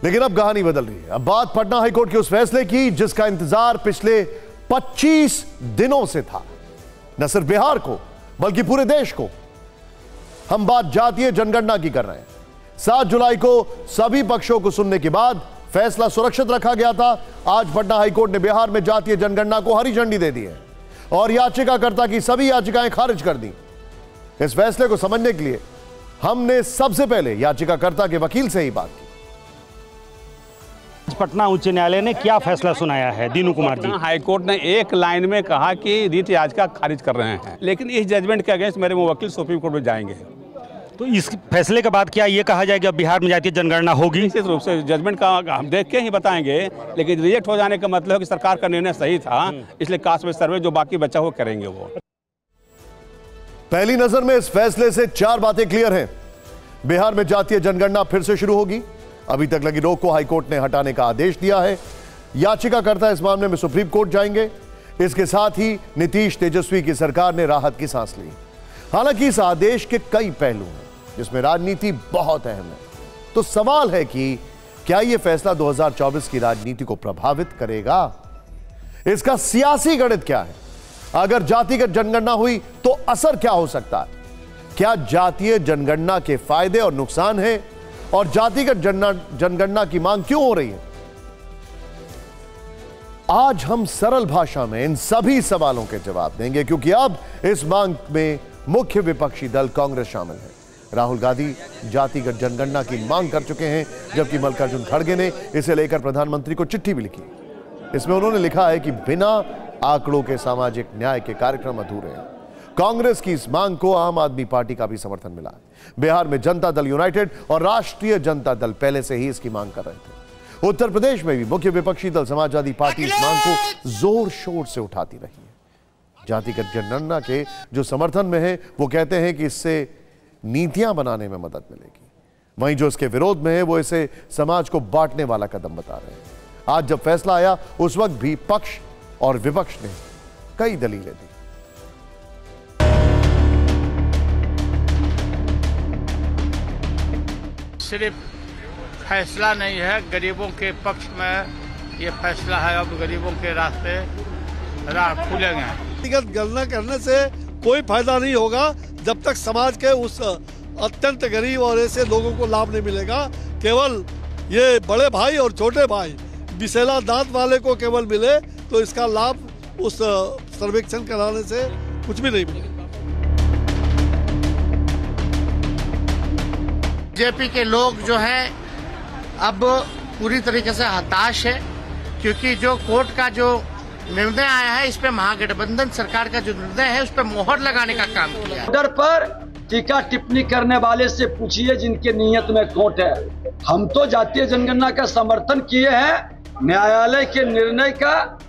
लेकिन अब कहानी बदल रही है। अब बात पटना हाईकोर्ट के उस फैसले की जिसका इंतजार पिछले 25 दिनों से था, न सिर्फ बिहार को बल्कि पूरे देश को। हम बात जातीय जनगणना की कर रहे हैं। 7 जुलाई को सभी पक्षों को सुनने के बाद फैसला सुरक्षित रखा गया था। आज पटना हाईकोर्ट ने बिहार में जातीय जनगणना को हरी झंडी दे दी है और याचिकाकर्ता की सभी याचिकाएं खारिज कर दी। इस फैसले को समझने के लिए हमने सबसे पहले याचिकाकर्ता के वकील से ही बात की। पटना उच्च न्यायालय ने क्या फैसला सुनाया है दीनू कुमार जी? हाईकोर्ट ने एक लाइन में कहा कि रीट याचिका खारिज कर रहे हैं, लेकिन इस जजमेंट के अगेंस्ट मेरे वकील सुप्रीम कोर्ट में जाएंगे। तो इस फैसले के बाद क्या ये कहा जाएगा अब बिहार में जातीय जनगणना होगी? निश्चित रूप से जजमेंट का हम देख के ही बताएंगे, लेकिन रिजेक्ट हो जाने का मतलब है कि सरकार का निर्णय सही था, इसलिए कास्ट बेस्ड सर्वे जो बाकी बचा वो करेंगे। वो पहली नजर में इस फैसले से 4 बातें क्लियर हैं। बिहार में जातीय जनगणना फिर से शुरू होगी। अभी तक लगी रोक को हाईकोर्ट ने हटाने का आदेश दिया है। याचिकाकर्ता इस मामले में सुप्रीम कोर्ट जाएंगे। इसके साथ ही नीतीश तेजस्वी की सरकार ने राहत की सांस ली। हालांकि इस आदेश के कई पहलू हैं जिसमें राजनीति बहुत अहम है। तो सवाल है कि क्या यह फैसला 2024 की राजनीति को प्रभावित करेगा? इसका सियासी गणित क्या है? अगर जातिगत जनगणना हुई तो असर क्या हो सकता है? क्या जातीय जनगणना के फायदे और नुकसान हैं और जातिगत जनगणना की मांग क्यों हो रही है? आज हम सरल भाषा में इन सभी सवालों के जवाब देंगे, क्योंकि अब इस मांग में मुख्य विपक्षी दल कांग्रेस शामिल है। राहुल गांधी जातिगत जनगणना की मांग कर चुके हैं, जबकि मल्लिकार्जुन खड़गे ने इसे लेकर प्रधानमंत्री को चिट्ठी भी लिखी। इसमें उन्होंने लिखा है कि बिना आंकड़ों के सामाजिक न्याय के कार्यक्रम अधूरे हैं। कांग्रेस की इस मांग को आम आदमी पार्टी का भी समर्थन मिला है। बिहार में जनता दल यूनाइटेड और राष्ट्रीय जनता दल पहले से ही इसकी मांग कर रहे थे। उत्तर प्रदेश में भी मुख्य विपक्षी दल समाजवादी पार्टी इस मांग को जोर शोर से उठाती रही है। जातिगत जनगणना के जो समर्थन में है वो कहते हैं कि इससे नीतियां बनाने में मदद मिलेगी, वहीं जो इसके विरोध में है वो इसे समाज को बांटने वाला कदम बता रहे हैं। आज जब फैसला आया उस वक्त भी पक्ष और विपक्ष ने कई दलीलें दी। सिर्फ फैसला नहीं है, गरीबों के पक्ष में ये फैसला है। अब गरीबों के रास्ते राह खुलेंगे। व्यक्तिगत गणना करने से कोई फायदा नहीं होगा जब तक समाज के उस अत्यंत गरीब और ऐसे लोगों को लाभ नहीं मिलेगा। केवल ये बड़े भाई और छोटे भाई विशेला दांत वाले को केवल मिले तो इसका लाभ उस सर्वेक्षण कराने से कुछ भी नहीं मिलेगा। बीजेपी के लोग जो हैं अब पूरी तरीके से हताश है, क्योंकि जो कोर्ट का जो निर्णय आया है इस पे महागठबंधन सरकार का जो निर्णय है उस पे मोहर लगाने का काम किया। ऑर्डर पर टीका टिप्पणी करने वाले से पूछिए जिनके नियत में खोट है। हम तो जातीय जनगणना का समर्थन किए हैं, न्यायालय के निर्णय का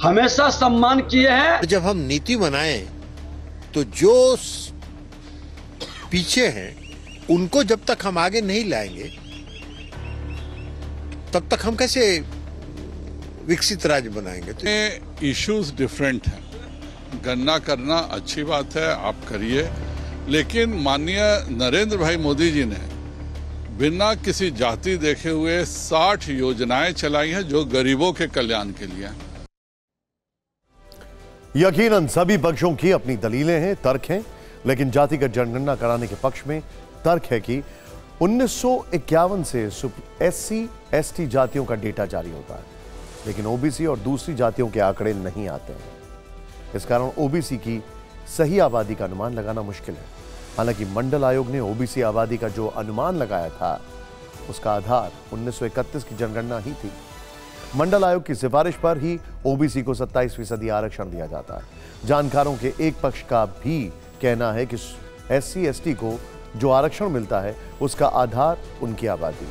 हमेशा सम्मान किए हैं। जब हम नीति बनाएं तो जो पीछे हैं उनको जब तक हम आगे नहीं लाएंगे तब तक हम कैसे विकसित राज्य बनाएंगे? तो इश्यूज डिफरेंट हैं। गणना करना अच्छी बात है, आप करिए, लेकिन माननीय नरेंद्र भाई मोदी जी ने बिना किसी जाति देखे हुए 60 योजनाएं चलाई हैं जो गरीबों के कल्याण के लिए। यकीनन सभी पक्षों की अपनी दलीलें हैं, तर्क हैं, लेकिन जातिगत जनगणना कराने के पक्ष में तर्क है कि 1951 से SC ST जातियों का डेटा जारी होता है, लेकिन OBC और दूसरी जातियों के आंकड़े नहीं आते हैं। इस कारण OBC की सही आबादी का अनुमान लगाना मुश्किल है। हालांकि मंडल आयोग ने OBC आबादी का जो अनुमान लगाया था उसका आधार 1931 की जनगणना ही थी। मंडल आयोग की सिफारिश पर ही OBC को 27% आरक्षण दिया जाता है। जानकारों के एक पक्ष का भी कहना है कि SC ST को जो आरक्षण मिलता है उसका आधार उनकी आबादी,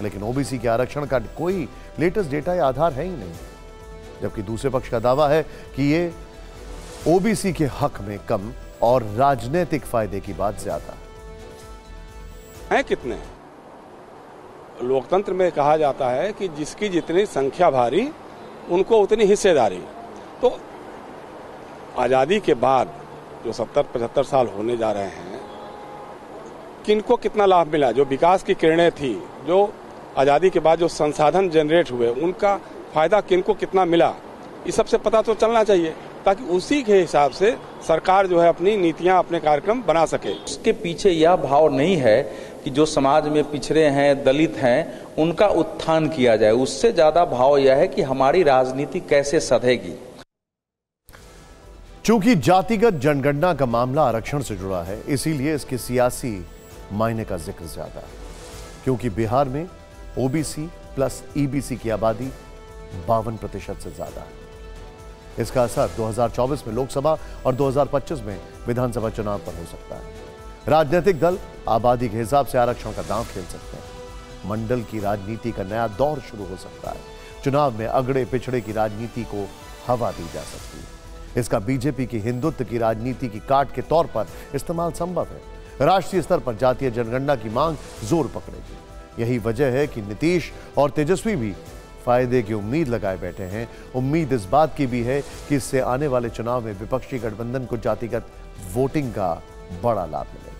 लेकिन OBC के आरक्षण का कोई लेटेस्ट डेटा या आधार है ही नहीं। जबकि दूसरे पक्ष का दावा है कि ये OBC के हक में कम और राजनीतिक फायदे की बात ज्यादा है। कितने लोकतंत्र में कहा जाता है कि जिसकी जितनी संख्या भारी उनको उतनी हिस्सेदारी। तो आजादी के बाद जो 70-75 साल होने जा रहे हैं, किनको कितना लाभ मिला? जो विकास की किरणें थी, जो आज़ादी के बाद जो संसाधन जनरेट हुए उनका फायदा किनको कितना मिला, इस सबसे पता तो चलना चाहिए, ताकि उसी के हिसाब से सरकार जो है अपनी नीतियां, अपने कार्यक्रम बना सके। उसके पीछे यह भाव नहीं है कि जो समाज में पिछड़े हैं, दलित हैं, उनका उत्थान किया जाए। उससे ज्यादा भाव यह है कि हमारी राजनीति कैसे सधेगी। चूंकि जातिगत जनगणना का मामला आरक्षण से जुड़ा है, इसीलिए इसके सियासी मायने का जिक्र ज्यादा है, क्योंकि बिहार में ओबीसी प्लस ईबीसी की आबादी 52% से ज्यादा है। इसका असर 2024 में लोकसभा और 2025 में विधानसभा चुनाव पर हो सकता है। राजनीतिक दल आबादी के हिसाब से आरक्षण का दांव खेल सकते हैं। मंडल की राजनीति का नया दौर शुरू हो सकता है। चुनाव में अगड़े पिछड़े की राजनीति को हवा दी जा सकती है। इसका बीजेपी की हिंदुत्व की राजनीति की काट के तौर पर इस्तेमाल संभव है। राष्ट्रीय स्तर पर जातीय जनगणना की मांग जोर पकड़ेगी। यही वजह है कि नीतीश और तेजस्वी भी फायदे की उम्मीद लगाए बैठे हैं। उम्मीद इस बात की भी है कि इससे आने वाले चुनाव में विपक्षी गठबंधन को जातिगत वोटिंग का बड़ा लाभ मिलेगा।